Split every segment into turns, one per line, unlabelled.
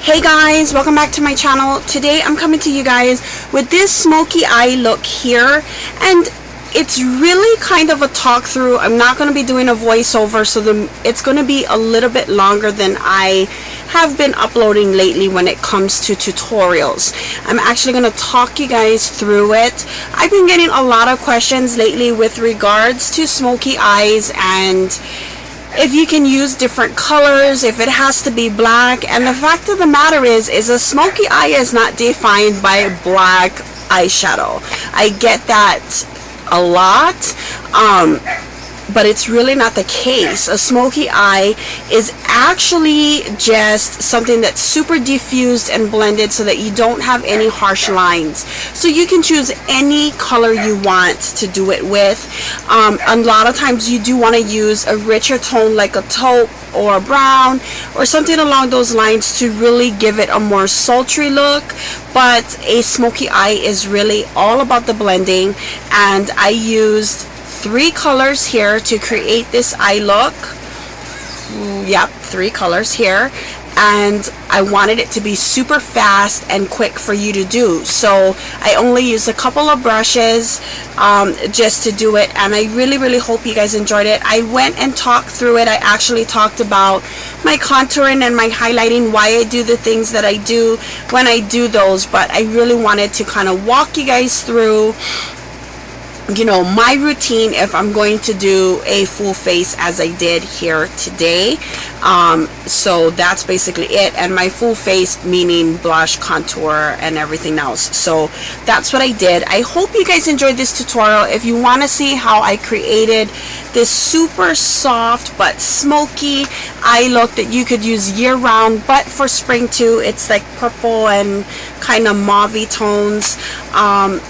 Hey guys, welcome back to my channel. Today I'm coming to you guys with this smoky eye look here, and it's really kind of a talk through. I'm not going to be doing a voiceover, so it's going to be a little bit longer than I have been uploading lately when it comes to tutorials. I'm actually going to talk you guys through it. I've been getting a lot of questions lately with regards to smoky eyes, and if you can use different colors, if it has to be black. And the fact of the matter is a smoky eye is not defined by black eyeshadow. I get that a lot, but it's really not the case. A smoky eye is actually just something that's super diffused and blended so that you don't have any harsh lines. So you can choose any color you want to do it with. A lot of times you do want to use a richer tone like a taupe or a brown or something along those lines to really give it a more sultry look. But a smoky eye is really all about the blending, and I used 3 colors here to create this eye look. Yep, 3 colors here, and I wanted it to be super fast and quick for you to do, so I only used a couple of brushes just to do it, and I really hope you guys enjoyed it. I went and talked through it. I actually talked about my contouring and my highlighting, why I do the things that I do when I do those, but I really wanted to kind of walk you guys through, you know, my routine if I'm going to do a full face as I did here today. So that's basically it, and my full face meaning blush, contour, and everything else. So that's what I did. I hope you guys enjoyed this tutorial. If you want to see how I created this super soft but smoky eye look that you could use year round, but for spring too, it's like purple and kind of mauvey tones,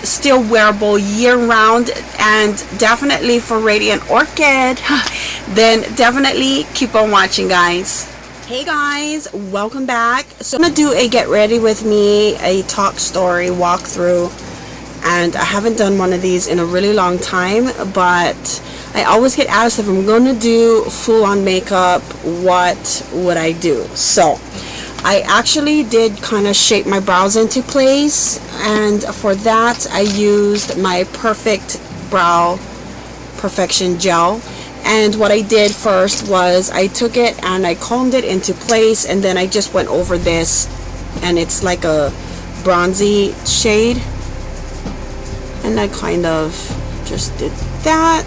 still wearable year round, and definitely for Radiant Orchid, then definitely keep on watching, guys. Hey guys, welcome back. So I'm gonna do a get ready with me, a talk story walkthrough, and I haven't done one of these in a really long time, but I always get asked if I'm going to do full-on makeup, what would I do? So I actually did kind of shape my brows into place, and for that I used my Perfekt brow perfection gel. And what I did first was I took it and I combed it into place, and then I just went over this, and it's like a bronzy shade, and I kind of just did that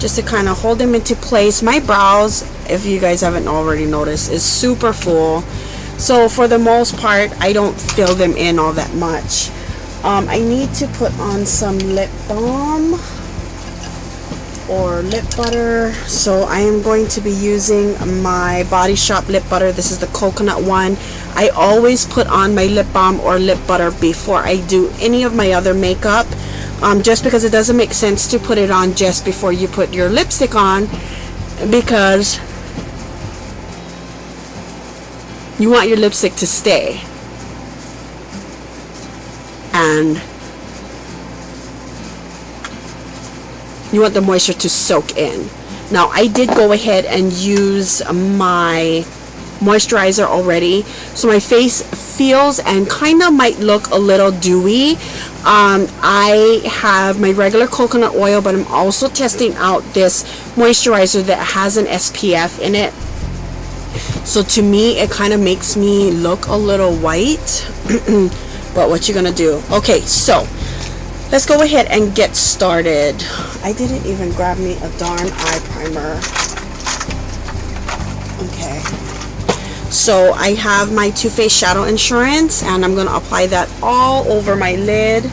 just to kind of hold them into place. My brows, if you guys haven't already noticed, is super full, so for the most part I don't fill them in all that much. I need to put on some lip balm or lip butter, so I am going to be using my Body Shop lip butter. This is the coconut one. I always put on my lip balm or lip butter before I do any of my other makeup, just because it doesn't make sense to put it on just before you put your lipstick on, because you want your lipstick to stay and you want the moisture to soak in. Now I did go ahead and use my moisturizer already, so my face feels and kind of might look a little dewy. I have my regular coconut oil, but I'm also testing out this moisturizer that has an SPF in it, so to me it kind of makes me look a little white. But what you gonna do? Okay, so let's go ahead and get started. I didn't even grab me a darn eye primer. Okay, so I have my Too Faced Shadow Insurance, and I'm going to apply that all over my lid,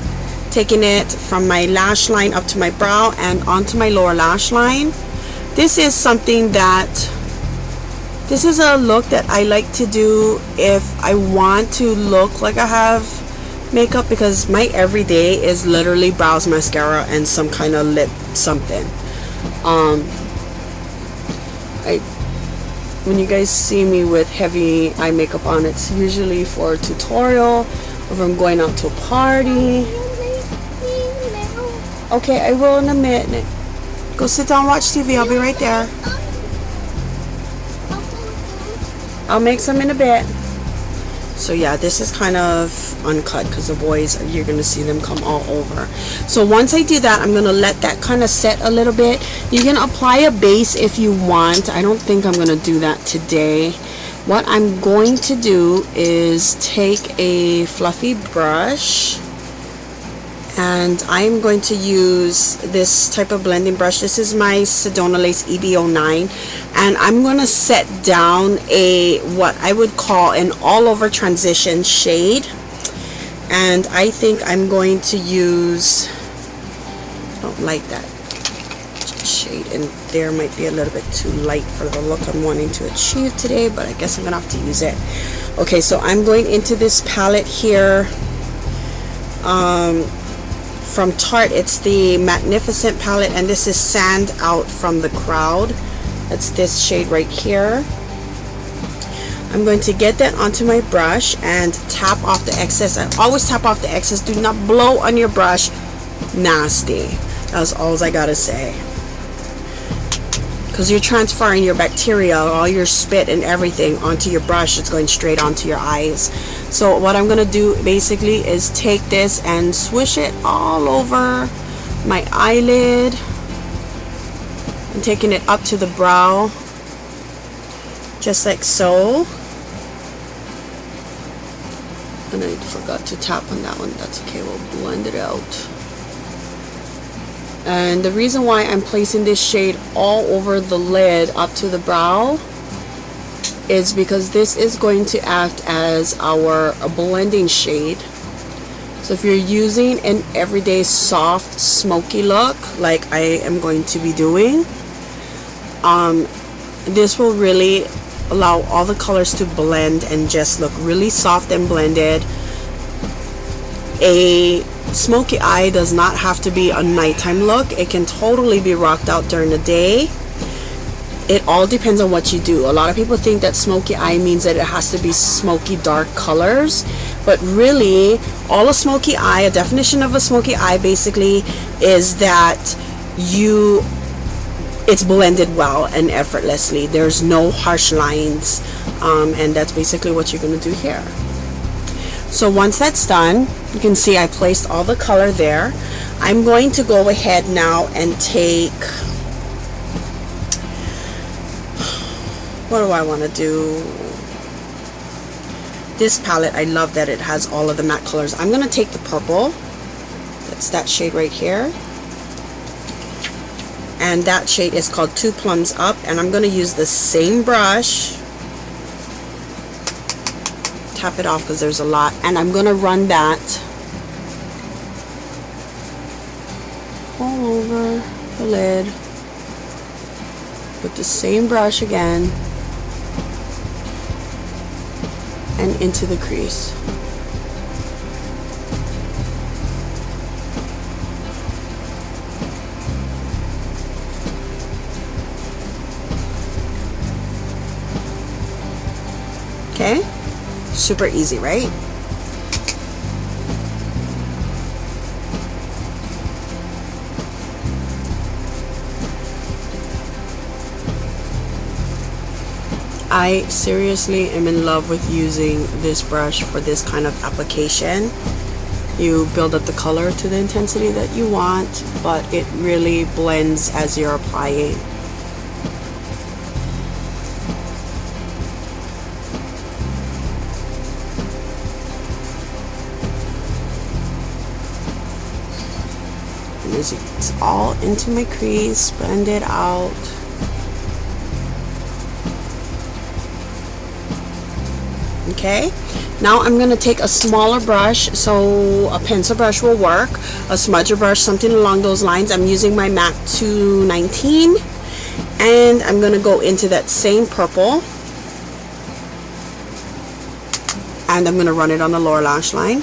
taking it from my lash line up to my brow and onto my lower lash line. This is something that, this is a look that I like to do if I want to look like I have makeup, because my everyday is literally brows, mascara, and some kind of lip something. When you guys see me with heavy eye makeup on, it's usually for a tutorial, or if I'm going out to a party. Okay, I will in a minute. Go sit down, watch TV. I'll be right there. I'll make some in a bit. So yeah, this is kind of uncut because the boys, you're gonna see them come all over. So once I do that, I'm gonna let that kind of set a little bit. You can apply a base if you want. I don't think I'm gonna do that today. What I'm going to do is take a fluffy brush, and I'm going to use this type of blending brush. This is my Sedona Lace EB09, and I'm going to set down a what I would call an all over transition shade. And I think I'm going to use, I don't like that shade in there, might be a little bit too light for the look I'm wanting to achieve today, but I guess I'm gonna have to use it. Okay, so I'm going into this palette here from Tarte. It's the MATTEnificent palette, and this is Sand Out from the Crowd. That's this shade right here. I'm going to get that onto my brush and tap off the excess. I always tap off the excess. Do not blow on your brush. Nasty. That's all I gotta say. Because you're transferring your bacteria, all your spit and everything onto your brush. It's going straight onto your eyes. So what I'm gonna do basically is take this and swish it all over my eyelid. I'm taking it up to the brow, just like so. And I forgot to tap on that one. That's okay, we'll blend it out. And the reason why I'm placing this shade all over the lid up to the brow is because this is going to act as our blending shade. So if you're using an everyday soft smoky look like I am going to be doing, this will really allow all the colors to blend and just look really soft and blended. A smoky eye does not have to be a nighttime look. It can totally be rocked out during the day. It all depends on what you do. A lot of people think that smoky eye means that it has to be smoky dark colors, but really all a smoky eye, a definition of a smoky eye basically is that it's blended well and effortlessly. There's no harsh lines, and that's basically what you're going to do here. So once that's done, you can see I placed all the color there. I'm going to go ahead now and take, what do I want to do? This palette, I love that it has all of the matte colors. I'm going to take the purple. That's that shade right here. And that shade is called Two Plums Up. And I'm going to use the same brush. Tap it off because there's a lot, and I'm gonna run that all over the lid with the same brush again and into the crease. Okay? Super easy, right? I seriously am in love with using this brush for this kind of application. You build up the color to the intensity that you want, but it really blends as you're applying. It's all into my crease, blend it out. Okay, now I'm going to take a smaller brush, so a pencil brush will work, a smudger brush, something along those lines. I'm using my MAC 219, and I'm going to go into that same purple, and I'm going to run it on the lower lash line.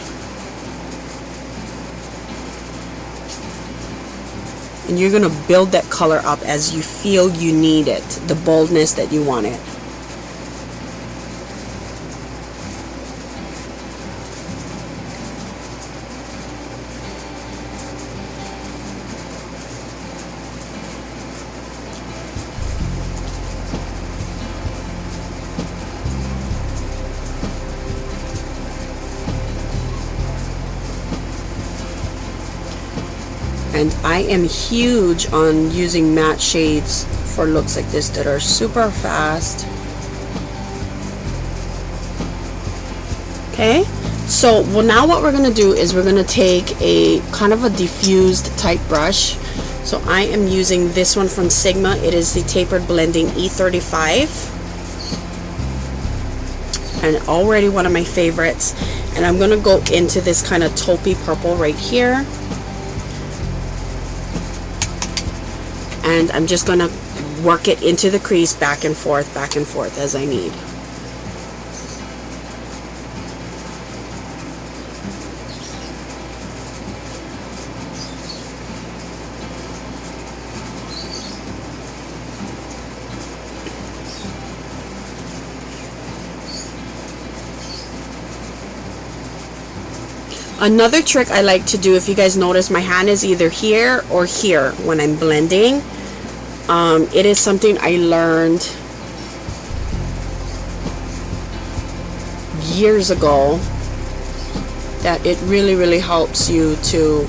And you're going to build that color up as you feel you need it, the boldness that you want it. And I am huge on using matte shades for looks like this that are super fast. Okay, so well, now what we're gonna do is we're gonna take a kind of a diffused type brush. So I am using this one from Sigma. It is the Tapered Blending E35, and already one of my favorites. And I'm gonna go into this kind of taupey purple right here, and I'm just gonna work it into the crease back and forth as I need. Another trick I like to do, if you guys notice, my hand is either here or here when I'm blending. It is something I learned years ago, that it really helps you to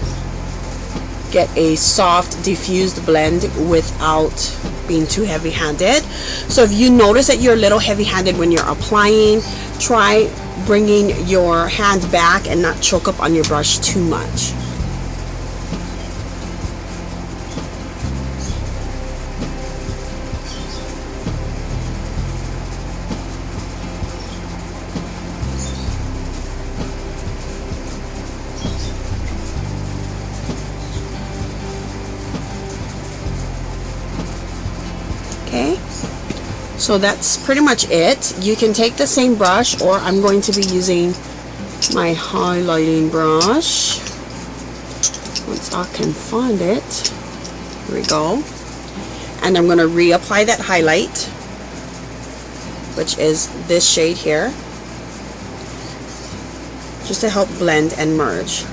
get a soft diffused blend without being too heavy-handed. So if you notice that you're a little heavy-handed when you're applying, try bringing your hand back and not choke up on your brush too much. Okay, so that's pretty much it. You can take the same brush, or I'm going to be using my highlighting brush. Once I can find it, here we go. And I'm going to reapply that highlight, which is this shade here, just to help blend and merge.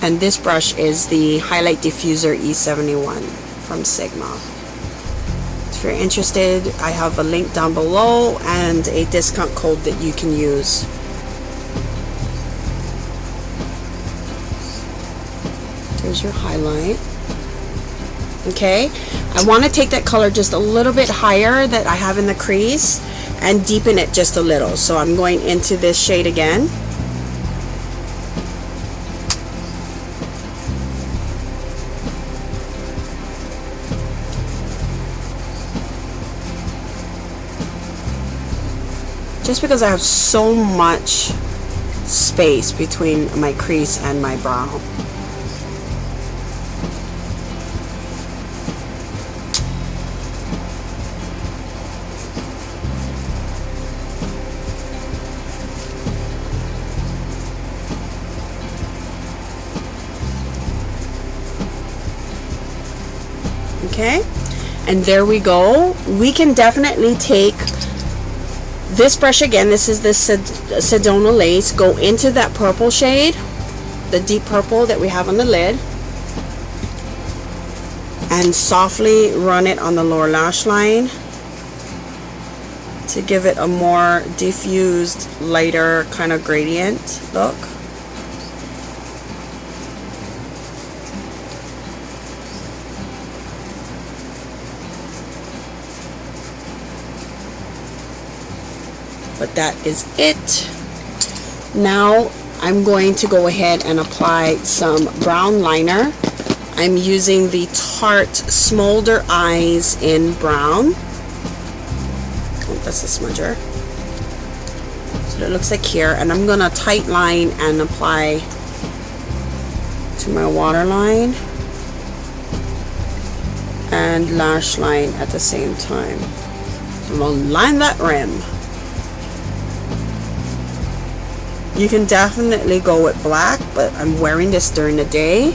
And this brush is the Highlight Diffuser E71 from Sigma. If you're interested, I have a link down below and a discount code that you can use. There's your highlight. Okay, I want to take that color just a little bit higher that I have in the crease and deepen it just a little. So I'm going into this shade again. Just because I have so much space between my crease and my brow. Okay, and there we go. We can definitely take this brush again. This is the Sedona Lace. Go into that purple shade, the deep purple that we have on the lid, and softly run it on the lower lash line to give it a more diffused, lighter kind of gradient look. But that is it. Now I'm going to go ahead and apply some brown liner. I'm using the Tarte Smolder Eyes in brown. Oh, that's a smudger. So it looks like here, and I'm gonna tight line and apply to my waterline and lash line at the same time. So I'm gonna line that rim. You can definitely go with black, but I'm wearing this during the day.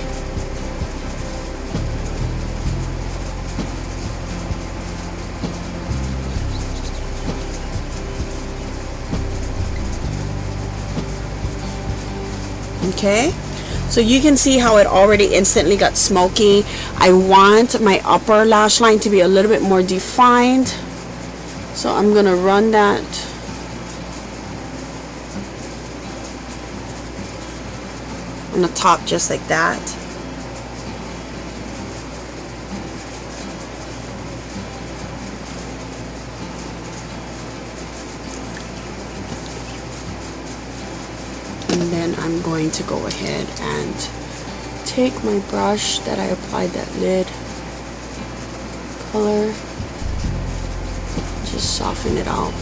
Okay, so you can see how it already instantly got smoky. I want my upper lash line to be a little bit more defined, so I'm gonna run that on the top just like that. And then I'm going to go ahead and take my brush that I applied that lid color, just soften it out.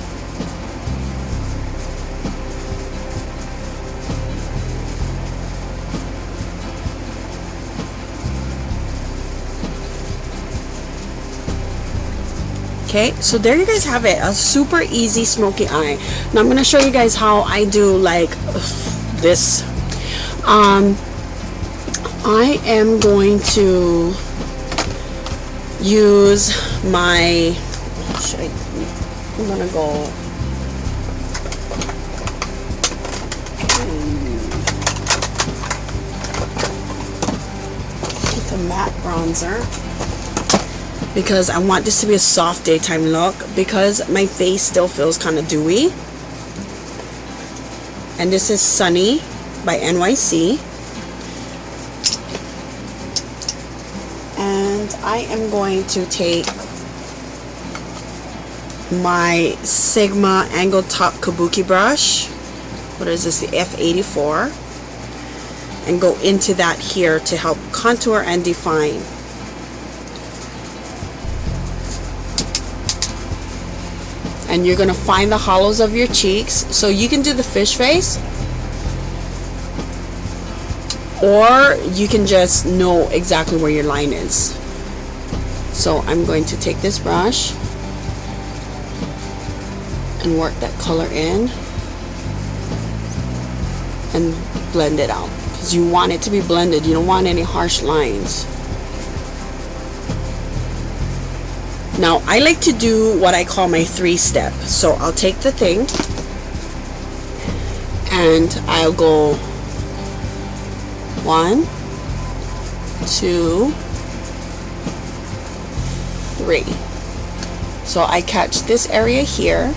Okay, so there you guys have it, a super easy smoky eye. Now I'm gonna show you guys how I do like this. I am going to use my, I'm gonna go with a matte bronzer, because I want this to be a soft daytime look, because my face still feels kind of dewy. And this is Sunny by NYC. And I am going to take my Sigma Angled Top Kabuki brush. What is this? The F84. And go into that here to help contour and define. And you're going to find the hollows of your cheeks. So you can do the fish face, or you can just know exactly where your line is. So I'm going to take this brush and work that color in and blend it out, because you want it to be blended. You don't want any harsh lines. Now, I like to do what I call my 3-step. So I'll take the thing and I'll go 1, 2, 3. So I catch this area here.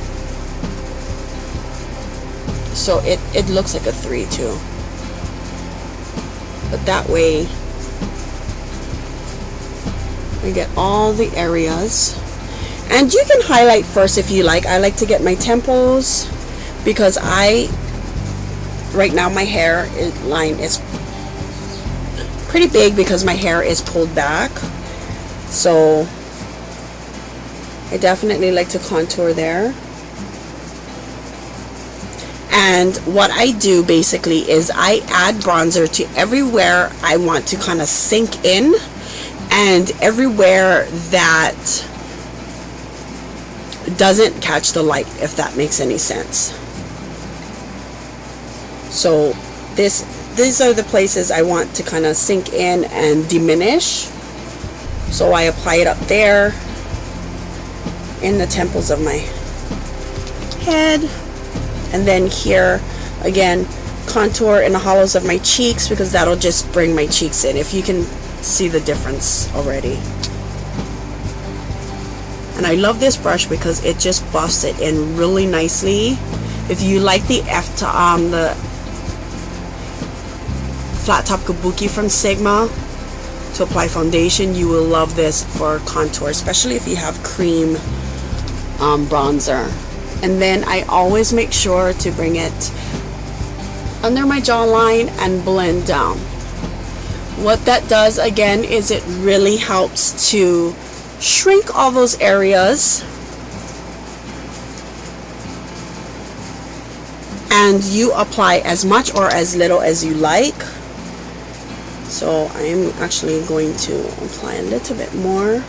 So it looks like a 3 too. But that way we get all the areas. And you can highlight first if you like. I like to get my temples, because right now my hair line is pretty big because my hair is pulled back. So I definitely like to contour there. And what I do basically is I add bronzer to everywhere I want to kind of sink in, and everywhere that doesn't catch the light, if that makes any sense. So these are the places I want to kind of sink in and diminish. So I apply it up there in the temples of my head, and then here again contour in the hollows of my cheeks, because that'll just bring my cheeks in, if you can see the difference already. And I love this brush because it just buffs it in really nicely. If you like the the flat top kabuki from Sigma to apply foundation, you will love this for contour, especially if you have cream bronzer. And then I always make sure to bring it under my jawline and blend down. What that does again is it really helps to shrink all those areas, and you apply as much or as little as you like. So I am actually going to apply a little bit more.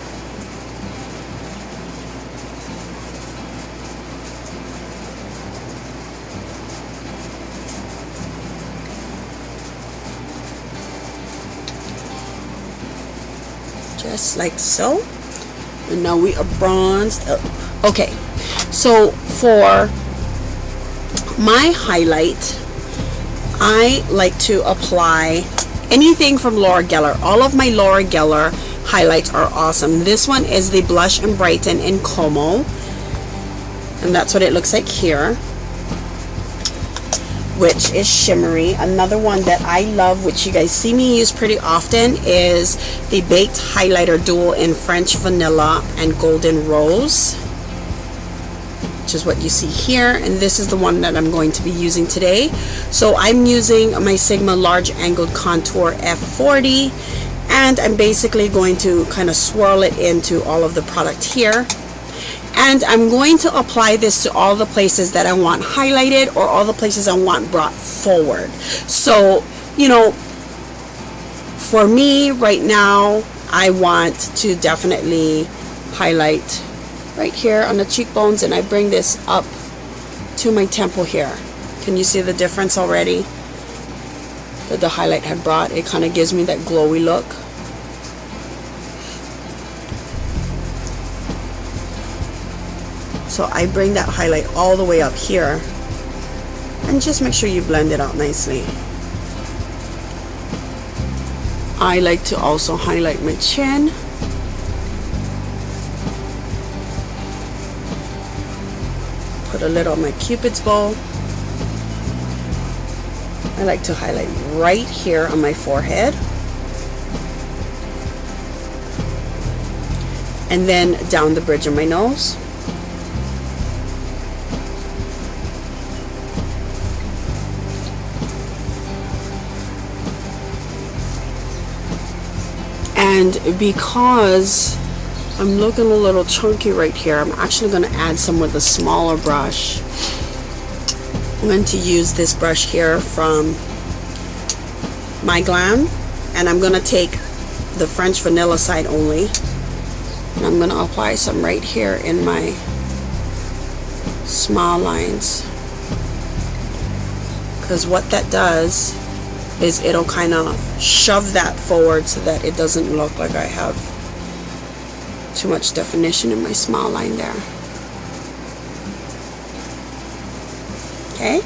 Just like so. And now we are bronzed up. Okay, so for my highlight, I like to apply anything from Laura Geller. All of my Laura Geller highlights are awesome. This one is the Blush and Brighten in Como, and that's what it looks like here. which is shimmery. Another one that I love, which you guys see me use pretty often, is the Baked Highlighter Duo in French Vanilla and Golden Rose, which is what you see here. And this is the one that I'm going to be using today. So I'm using my Sigma Large Angled Contour F40, and I'm basically going to kind of swirl it into all of the product here. And I'm going to apply this to all the places that I want highlighted or all the places I want brought forward. So, you know, for me right now, I want to definitely highlight right here on the cheekbones, and I bring this up to my temple here. Can you see the difference already that the highlight had brought? It kind of gives me that glowy look. So I bring that highlight all the way up here, and just make sure you blend it out nicely. I like to also highlight my chin. Put a little on my Cupid's bow. I like to highlight right here on my forehead. And then down the bridge of my nose. And because I'm looking a little chunky right here, I'm actually going to add some with a smaller brush. I'm going to use this brush here from My Glam, and I'm going to take the French Vanilla side only, and I'm going to apply some right here in my smile lines, because what that does is it'll kind of shove that forward so that it doesn't look like I have too much definition in my smile line there. Okay,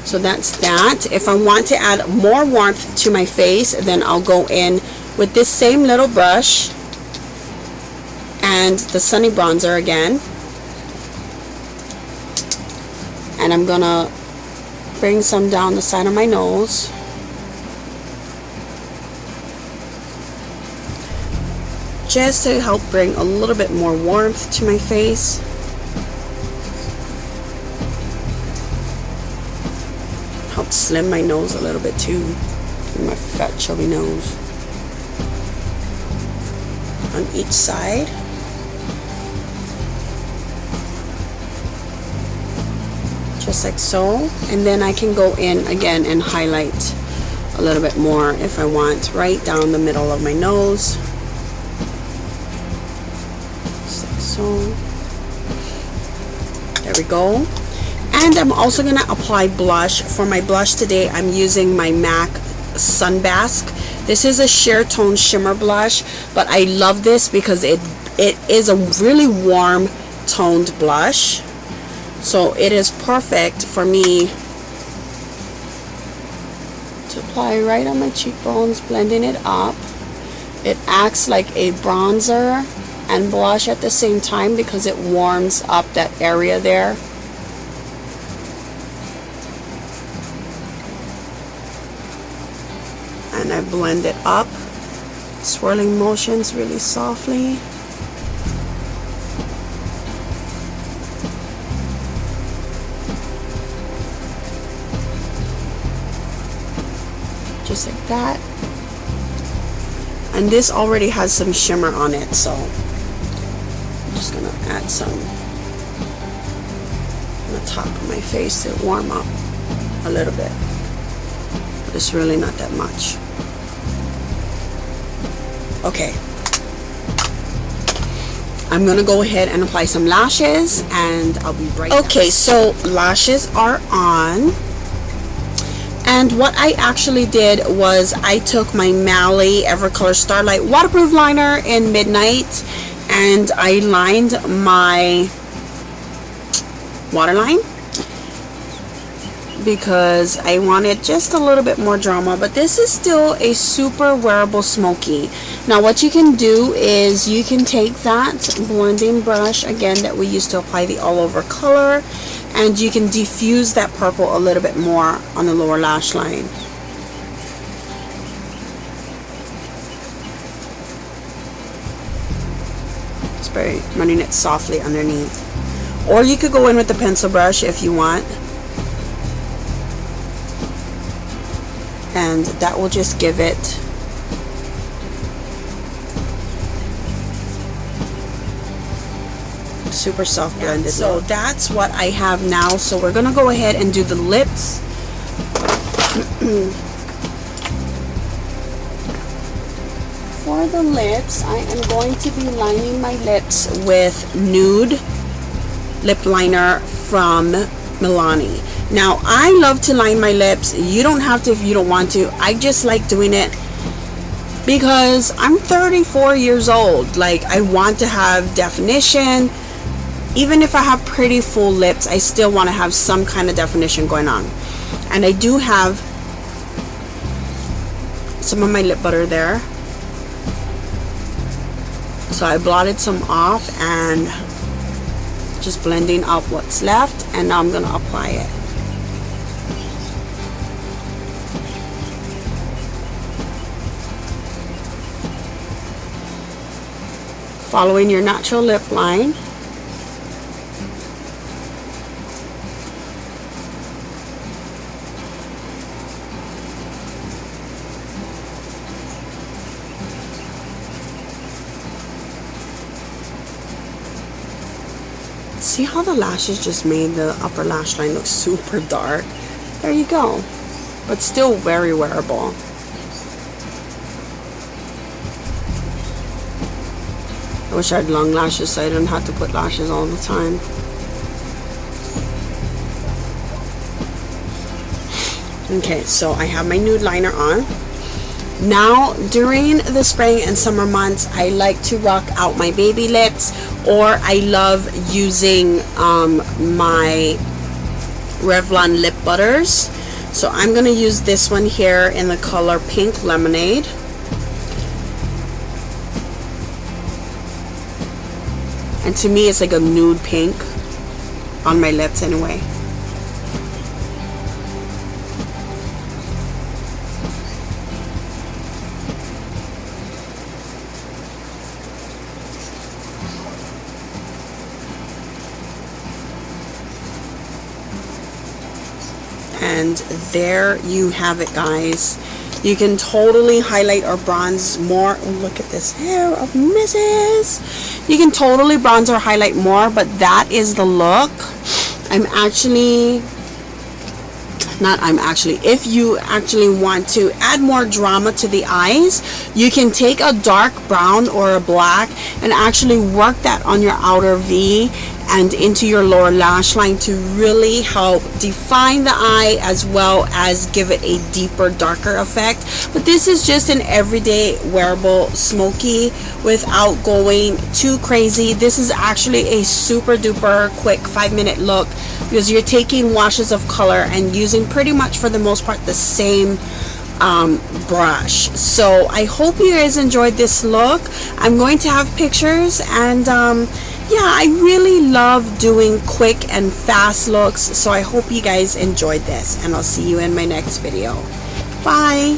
so that's that. If I want to add more warmth to my face, then I'll go in with this same little brush and the Sunny Bronzer again, and I'm gonna bring some down the side of my nose. Just to help bring a little bit more warmth to my face. Help slim my nose a little bit too, my fat chubby nose. On each side. Just like so. And then I can go in again and highlight a little bit more if I want, right down the middle of my nose. So there we go. And I'm also going to apply blush. For my blush today, I'm using my MAC Sunbask. This is a sheer tone shimmer blush, but I love this because it is a really warm toned blush. So it is perfect for me to apply right on my cheekbones, blending it up. It acts like a bronzer and blush at the same time because it warms up that area there. And I blend it up, swirling motions really softly. Just like that. And this already has some shimmer on it, so I'm just gonna add some on the top of my face to warm up a little bit, but it's really not that much. Okay, I'm gonna go ahead and apply some lashes, and I'll be right back. Okay, so lashes are on. And what I actually did was I took my Mally Evercolor Starlight Waterproof Liner in Midnight, and I lined my waterline because I wanted just a little bit more drama, but this is still a super wearable smoky. Now what you can do is you can take that blending brush again that we used to apply the all over color, and you can diffuse that purple a little bit more on the lower lash line. Just by running it softly underneath. Or you could go in with the pencil brush if you want. And that will just give it super soft blended. So that's what I have now. So we're gonna go ahead and do the lips. For the lips, I am going to be lining my lips with nude lip liner from Milani. Now I love to line my lips. You don't have to if you don't want to. I just like doing it because I'm 34 years old. Like, I want to have definition. Even if I have pretty full lips, I still want to have some kind of definition going on. And I do have some of my lip butter there. So I blotted some off and just blending out what's left, and now I'm going to apply it. Following your natural lip line. See how the lashes just made the upper lash line look super dark? There you go. But still very wearable. I wish I had long lashes so I didn't have to put lashes all the time. Okay, so I have my nude liner on. Now, during the spring and summer months, I like to rock out my baby lips, or I love using my Revlon lip butters. So I'm going to use this one here in the color Pink Lemonade. And to me, it's like a nude pink on my lips anyway. And there you have it, guys. You can totally highlight or bronze more. Oh, look at this hair of Mrs. You can totally bronze or highlight more, but that is the look. If you actually want to add more drama to the eyes, you can take a dark brown or a black and actually work that on your outer V and into your lower lash line to really help define the eye as well as give it a deeper, darker effect. But this is just an everyday wearable smoky without going too crazy. This is actually a super duper quick 5-minute look because you're taking washes of color and using pretty much for the most part the same brush. So I hope you guys enjoyed this look. I'm going to have pictures, and yeah, I really love doing quick and fast looks, so I hope you guys enjoyed this, and I'll see you in my next video. Bye.